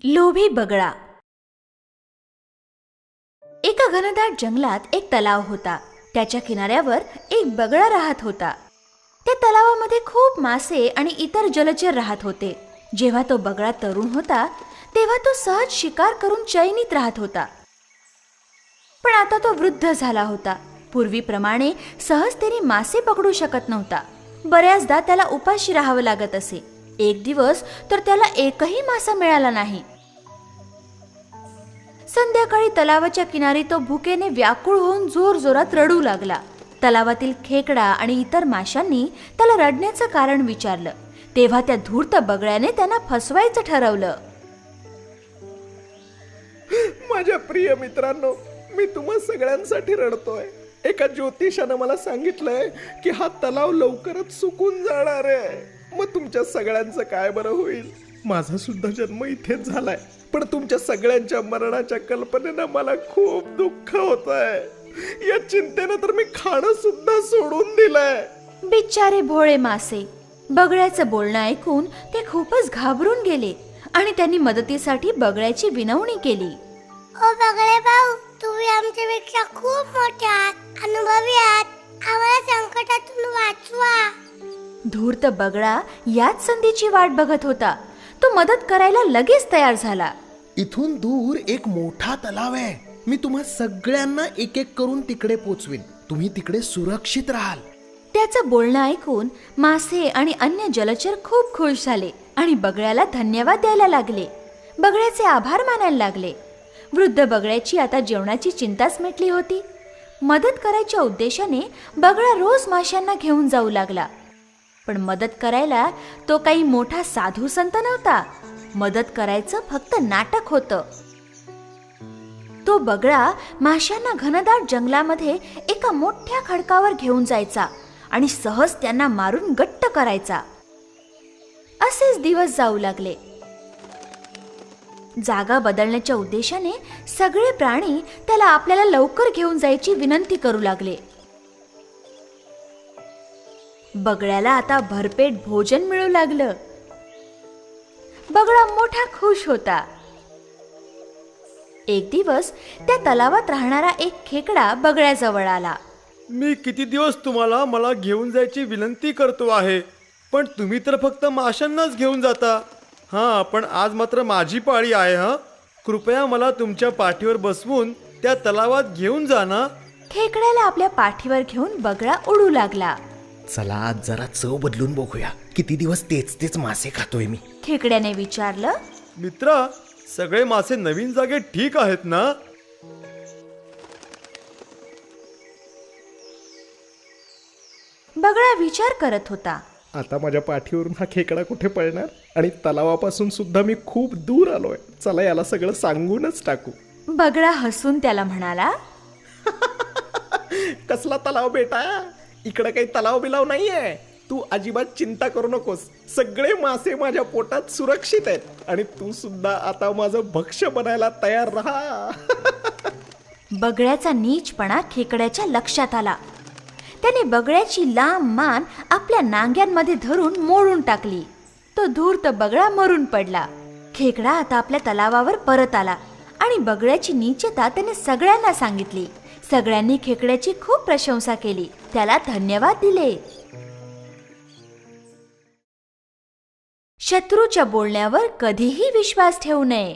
लोभी बगळा. एका घनदाट जंगलात एक तलाव होता. त्याच्या किनाऱ्यावर एक बगळा राहत होता. त्या तलावामध्ये खूप मासे आणि इतर जलचर राहत होते. जेव्हा तो बगळा तरुण होता तेव्हा तो सहज शिकार करून चैनीत राहत होता. पण आता तो वृद्ध झाला होता. पूर्वीप्रमाणे सहजतेने मासे पकडू शकत नव्हता. बऱ्याचदा त्याला उपाशी राहावं लागत असे. एक दिवस तर त्याला एकही मासा मिळाला नाही. संध्याकाळी तलावाच्या किनारी तो भुकेने व्याकुळ होऊन जोरजोरात रडू लागला. तलावातील खेकडा आणि इतर माशांनी त्याला रडण्याचं कारण विचारलं. तेव्हा त्या धूर्त बगळ्याने त्यांना फसवायचं ठरवलं. माझ्या प्रिय मित्रांनो, मी तुम्हा सगळ्यांसाठी रडतोय. एका ज्योतिषानं मला सांगितलंय की हा तलाव लवकरच सुकून जाणार आहे. मग तुमच्या सगळ्यांचं काय बरं होईल? माझा सुद्धा जन्म इथेच झालाय, पण तुमच्या सगळ्यांच्या मरणाच्या कल्पनेनं मला खूप दुःख होत आहे. या चिंतेनं तर मी खाणं सुद्धा सोडून दिलंय. बिचारे भोळे मासे. बगळ्याचं बोलणं ऐकून ते खूपच घाबरून गेले आणि त्यांनी मदतीसाठी बगळ्याची विनवणी केली. ओ बगळे भाऊ, तुम्ही आमच्यापेक्षा खूप मोठे आहात, अनुभवी आहात. आम्हाला संकटातून वाचवा. धूर्त बगळा याच संधीची वाट बघत होता. तो मदत करायला लगेच तयार झाला. इथून दूर एक मोठा तलाव आहे. मी तुम्हा सगळ्यांना एक एक करून तिकडे पोचवीन. तुम्ही तिकडे सुरक्षित राहाल. त्याचं बोलणं ऐकून मासे आणि अन्य जलचर खूप खुश झाले आणि बगळ्याला धन्यवाद द्यायला लागले. बगळ्याचे आभार मानायला लागले. वृद्ध बगळ्याची आता जेवणाची चिंताच मिटली होती. मदत करायच्या उद्देशाने बगळा रोज माशांना घेऊन जाऊ लागला. पण मदत करायला तो काही मोठा साधू संत नव्हता. मदत करायचं फक्त नाटक होतं. तो बगळा माशांना घनदाट जंगलामध्ये एका मोठ्या खडकावर घेऊन जायचा आणि सहज त्यांना मारून गट्ट करायचा. असेच दिवस जाऊ लागले. जागा बदलण्याच्या उद्देशाने सगळे प्राणी त्याला आपल्याला लवकर घेऊन जायची विनंती करू लागले. बगळ्याला आता भरपेट भोजन मिळू लागलं. बगळा मोठा खुश होता. एक दिवस त्या तलावात राहणारा एक खेकडा बगळ्याजवळ आला. मी किती दिवस तुम्हाला मला घेऊन जायची विनंती करतो आहे, पण तुम्ही तर फक्त माशांनाच घेऊन जाता. हां, पण आज मात्र माझी पाळी आहे. हां, कृपया मला तुमच्या पाठीवर बसवून त्या तलावात घेऊन जा ना. खेकड्याला आपल्या पाठीवर घेऊन बगळा उडू लागला. चला आज जरा चव बदलून बघूया. किती दिवस तेच तेच मासे खातोय मी. खेकड्याने विचारलं. मित्रा, सगळे मासे नवीन जागेत ठीक आहेत ना? बगळा विचार करत होता. आता माझ्या पाठीवरून हा खेकडा कुठे पळणार? आणि तलावापासून सुद्धा मी खूप दूर आलोय. चला याला सगळं सांगूनच टाकू. बगळा हसून त्याला म्हणाला, कसला तलाव बेटा? इकडे काही तलाव बिलाव नाहीये. तू अजिबात चिंता करू नकोस. सगळे मासे माझ्या पोटात सुरक्षित आहेत आणि तू सुद्धा आता माझं भक्ष्य बनायला तयार राहा. बगळ्याचा नीचपणा खेकड्याच्या लक्षात आला. त्याने बगळ्याची लांब मान आपल्या नांग्यांमध्ये धरून मोडून टाकली. तो धूर्त बगळा मरून पडला. खेकडा आता आपल्या तलावावर परत आला आणि बगळ्याची नीचता त्याने सगळ्यांना सांगितली. सगळ्यांनी खेकड्याची खूप प्रशंसा केली. त्याला धन्यवाद दिले. शत्रूच्या बोलण्यावर कधीही विश्वास ठेवू नये.